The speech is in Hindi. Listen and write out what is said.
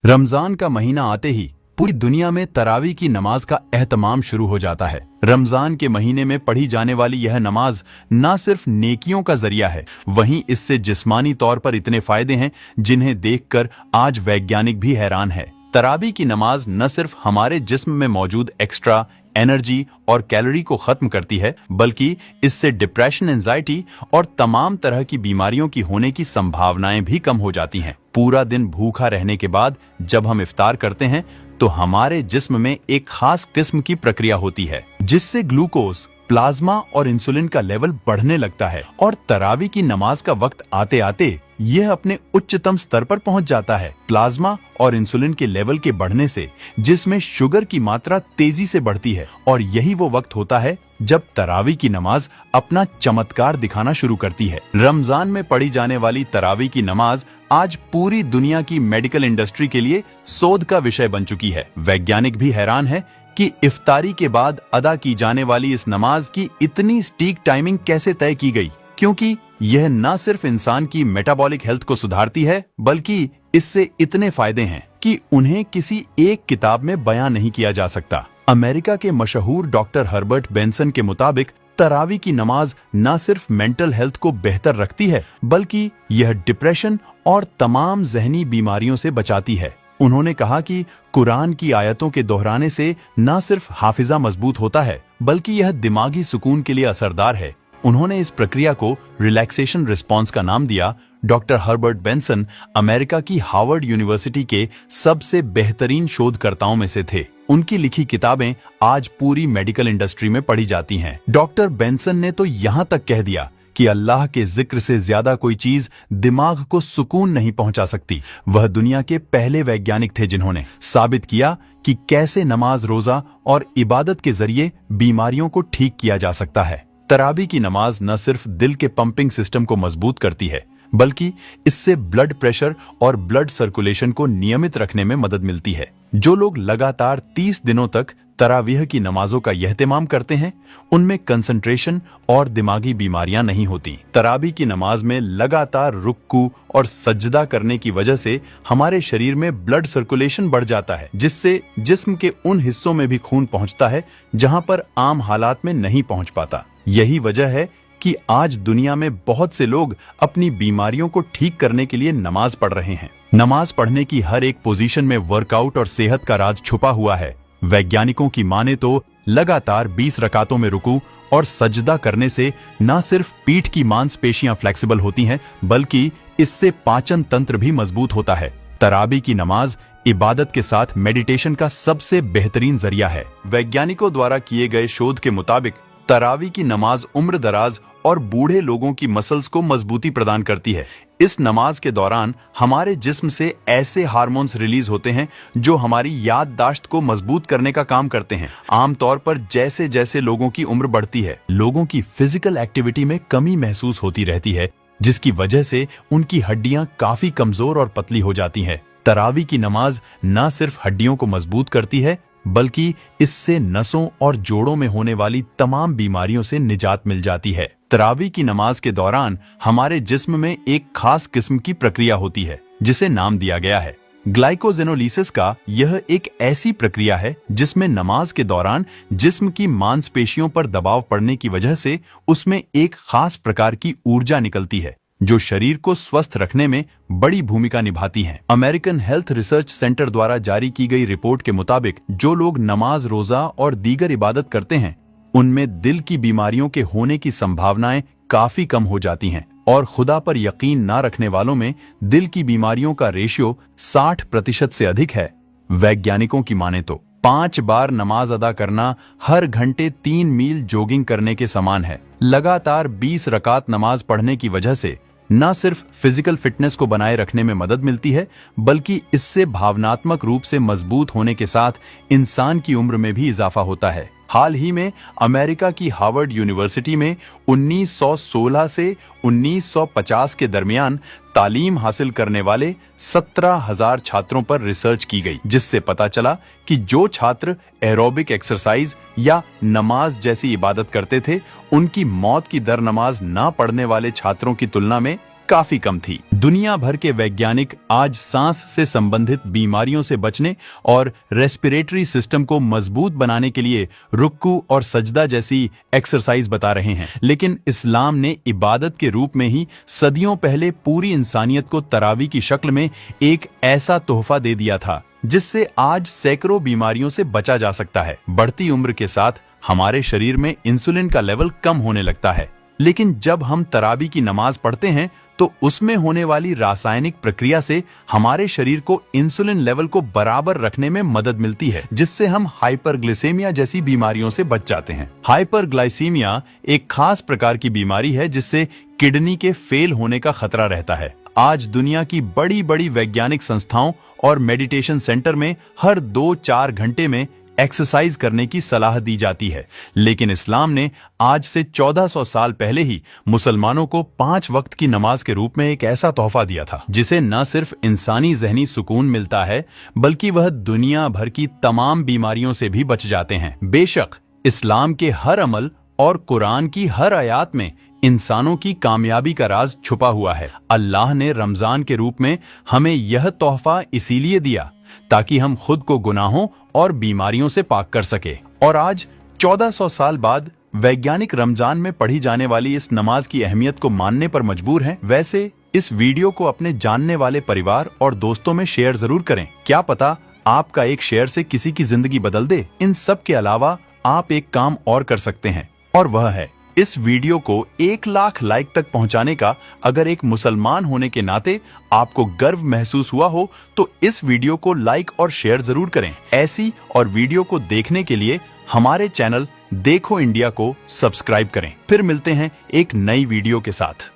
रमजान का महीना आते ही पूरी दुनिया में तरावी की नमाज का एहतमाम शुरू हो जाता है। रमजान के महीने में पढ़ी जाने वाली यह नमाज न सिर्फ नेकियों का जरिया है, वहीं इससे जिस्मानी तौर पर इतने फायदे हैं जिन्हें देखकर आज वैज्ञानिक भी हैरान है। तरावी की नमाज न सिर्फ हमारे जिस्म में मौजूद एक्स्ट्रा एनर्जी और कैलोरी को खत्म करती है, बल्कि इससे डिप्रेशन, एंजाइटी और तमाम तरह की बीमारियों की होने की संभावनाएं भी कम हो जाती हैं। पूरा दिन भूखा रहने के बाद जब हम इफ्तार करते हैं तो हमारे जिस्म में एक खास किस्म की प्रक्रिया होती है जिससे ग्लूकोज, प्लाज्मा और इंसुलिन का लेवल बढ़ने लगता है और तरावी की नमाज का वक्त आते आते यह अपने उच्चतम स्तर पर पहुंच जाता है। प्लाज्मा और इंसुलिन के लेवल के बढ़ने से जिसमें शुगर की मात्रा तेजी से बढ़ती है और यही वो वक्त होता है जब तरावी की नमाज अपना चमत्कार दिखाना शुरू करती है। रमजान में पढ़ी जाने वाली तरावी की नमाज आज पूरी दुनिया की मेडिकल इंडस्ट्री के लिए शोध का विषय बन चुकी है। वैज्ञानिक भी हैरान है कि इफ्तारी के बाद अदा की जाने वाली इस नमाज की इतनी सटीक टाइमिंग कैसे तय की गई, क्योंकि यह न सिर्फ इंसान की मेटाबॉलिक हेल्थ को सुधारती है, बल्कि इससे इतने फायदे हैं कि उन्हें किसी एक किताब में बयां नहीं किया जा सकता। अमेरिका के मशहूर डॉक्टर हर्बर्ट बेंसन के मुताबिक तरावी की नमाज न सिर्फ मेंटल हेल्थ को बेहतर रखती है, बल्कि यह डिप्रेशन और तमाम जहनी बीमारियों से बचाती है। उन्होंने कहा कि कुरान की आयतों के दोहराने से न सिर्फ हाफिजा मजबूत होता है, बल्कि यह दिमागी सुकून के लिए असरदार है। उन्होंने इस प्रक्रिया को रिलैक्सेशन रिस्पॉन्स का नाम दिया। डॉक्टर हर्बर्ट बेंसन अमेरिका की हार्वर्ड यूनिवर्सिटी के सबसे बेहतरीन शोधकर्ताओं में से थे। उनकी लिखी किताबें आज पूरी मेडिकल इंडस्ट्री में पढ़ी जाती हैं। डॉक्टर बेंसन ने तो यहाँ तक कह दिया कि अल्लाह के जिक्र से ज्यादा कोई चीज दिमाग को सुकून नहीं पहुंचा सकती। वह दुनिया के पहले वैज्ञानिक थे जिन्होंने साबित किया कि कैसे नमाज, रोजा और इबादत के जरिए बीमारियों को ठीक किया जा सकता है। तरावी की नमाज न सिर्फ दिल के पंपिंग सिस्टम को मजबूत करती है, बल्कि इससे ब्लड प्रेशर और ब्लड सर्कुलेशन को नियमित रखने में मदद मिलती है। जो लोग लगातार 30 दिनों तक तरावीह की नमाजों का यहतिमाम करते हैं, उनमें कंसंट्रेशन और दिमागी बीमारियां नहीं होती। तरावी की नमाज में लगातार रुक्कू और सजदा करने की वजह से हमारे शरीर में ब्लड सर्कुलेशन बढ़ जाता है, जिससे जिस्म के उन हिस्सों में भी खून पहुंचता है जहां पर आम हालात में नहीं पहुंच पाता। यही वजह है कि आज दुनिया में बहुत से लोग अपनी बीमारियों को ठीक करने के लिए नमाज पढ़ रहे हैं। नमाज पढ़ने की हर एक पोजीशन में वर्कआउट और सेहत का राज छुपा हुआ है। वैज्ञानिकों की माने तो लगातार 20 रकातों में रुकू और सजदा करने से न सिर्फ पीठ की मांसपेशियां फ्लेक्सिबल होती हैं, बल्कि इससे पाचन तंत्र भी मजबूत होता है। तरावी की नमाज इबादत के साथ मेडिटेशन का सबसे बेहतरीन जरिया है। वैज्ञानिकों द्वारा किए गए शोध के मुताबिक तरावी की नमाज उम्र दराज और बूढ़े लोगों की मसल्स को मजबूती प्रदान करती है। इस नमाज के दौरान हमारे जिस्म से ऐसे हार्मोन्स रिलीज होते हैं जो हमारी याददाश्त को मजबूत करने का काम करते हैं। आमतौर पर जैसे जैसे लोगों की उम्र बढ़ती है, लोगों की फिजिकल एक्टिविटी में कमी महसूस होती रहती है, जिसकी वजह से उनकी हड्डियां काफी कमजोर और पतली हो जाती हैं। तरावी की नमाज न सिर्फ हड्डियों को मजबूत करती है, बल्कि इससे नसों और जोड़ों में होने वाली तमाम बीमारियों से निजात मिल जाती है। तरावी की नमाज के दौरान हमारे जिस्म में एक खास किस्म की प्रक्रिया होती है जिसे नाम दिया गया है ग्लाइकोजेनोलिसिस का। यह एक ऐसी प्रक्रिया है जिसमें नमाज के दौरान जिस्म की मांसपेशियों पर दबाव पड़ने की वजह से उसमें एक खास प्रकार की ऊर्जा निकलती है जो शरीर को स्वस्थ रखने में बड़ी भूमिका निभाती है। अमेरिकन हेल्थ रिसर्च सेंटर द्वारा जारी की गई रिपोर्ट के मुताबिक जो लोग नमाज, रोजा और दीगर इबादत करते हैं, उनमें दिल की बीमारियों के होने की संभावनाएं काफी कम हो जाती हैं और खुदा पर यकीन ना रखने वालों में दिल की बीमारियों का रेशियो 60% से अधिक है। वैज्ञानिकों की माने तो 5 बार नमाज अदा करना हर घंटे 3 मील जॉगिंग करने के समान है। लगातार 20 रकात नमाज पढ़ने की वजह से न सिर्फ फिजिकल फिटनेस को बनाए रखने में मदद मिलती है, बल्कि इससे भावनात्मक रूप से मजबूत होने के साथ इंसान की उम्र में भी इजाफा होता है। हाल ही में अमेरिका की हार्वर्ड यूनिवर्सिटी में 1916 से 1950 के दरमियान तालीम हासिल करने वाले 17,000 छात्रों पर रिसर्च की गई, जिससे पता चला कि जो छात्र एरोबिक एक्सरसाइज या नमाज जैसी इबादत करते थे, उनकी मौत की दर नमाज ना पढ़ने वाले छात्रों की तुलना में काफी कम थी। दुनिया भर के वैज्ञानिक आज सांस से संबंधित बीमारियों से बचने और रेस्पिरेटरी सिस्टम को मजबूत बनाने के लिए रुक्कू और सजदा जैसी एक्सरसाइज बता रहे हैं, लेकिन इस्लाम ने इबादत के रूप में ही सदियों पहले पूरी इंसानियत को तरावी की शक्ल में एक ऐसा तोहफा दे दिया था जिससे आज सैकड़ों बीमारियों से बचा जा सकता है। बढ़ती उम्र के साथ हमारे शरीर में इंसुलिन का लेवल कम होने लगता है, लेकिन जब हम तरावी की नमाज पढ़ते हैं तो उसमें होने वाली रासायनिक प्रक्रिया से हमारे शरीर को इंसुलिन लेवल को बराबर रखने में मदद मिलती है, जिससे हम हाइपरग्लाइसेमिया जैसी बीमारियों से बच जाते हैं। हाइपरग्लाइसेमिया एक खास प्रकार की बीमारी है जिससे किडनी के फेल होने का खतरा रहता है। आज दुनिया की बड़ी बड़ी वैज्ञानिक संस्थाओं और मेडिटेशन सेंटर में हर 2-4 घंटे में एक्सरसाइज करने की सलाह दी जाती है, लेकिन इस्लाम ने आज से 1400 साल पहले ही मुसलमानों को 5 वक्त की नमाज के रूप में एक ऐसा तोहफा दिया था जिसे न सिर्फ इंसानी ज़हनी सुकून मिलता है बल्कि वह दुनिया भर की तमाम बीमारियों से भी बच जाते हैं। बेशक इस्लाम के हर अमल और कुरान की हर आयत में इंसानों की कामयाबी का राज छुपा हुआ है। अल्लाह ने रमजान के रूप में हमें यह तोहफा इसीलिए दिया ताकि हम खुद को गुनाहों और बीमारियों से पाक कर सके। और आज 1400 साल बाद वैज्ञानिक रमजान में पढ़ी जाने वाली इस नमाज की अहमियत को मानने पर मजबूर हैं। वैसे इस वीडियो को अपने जानने वाले परिवार और दोस्तों में शेयर जरूर करें। क्या पता आपका एक शेयर से किसी की जिंदगी बदल दे। इन सब के अलावा आप एक काम और कर सकते हैं, और वह है इस वीडियो को 1 लाख लाइक तक पहुंचाने का। अगर एक मुसलमान होने के नाते आपको गर्व महसूस हुआ हो तो इस वीडियो को लाइक और शेयर जरूर करें। ऐसी और वीडियो को देखने के लिए हमारे चैनल देखो इंडिया को सब्सक्राइब करें। फिर मिलते हैं एक नई वीडियो के साथ।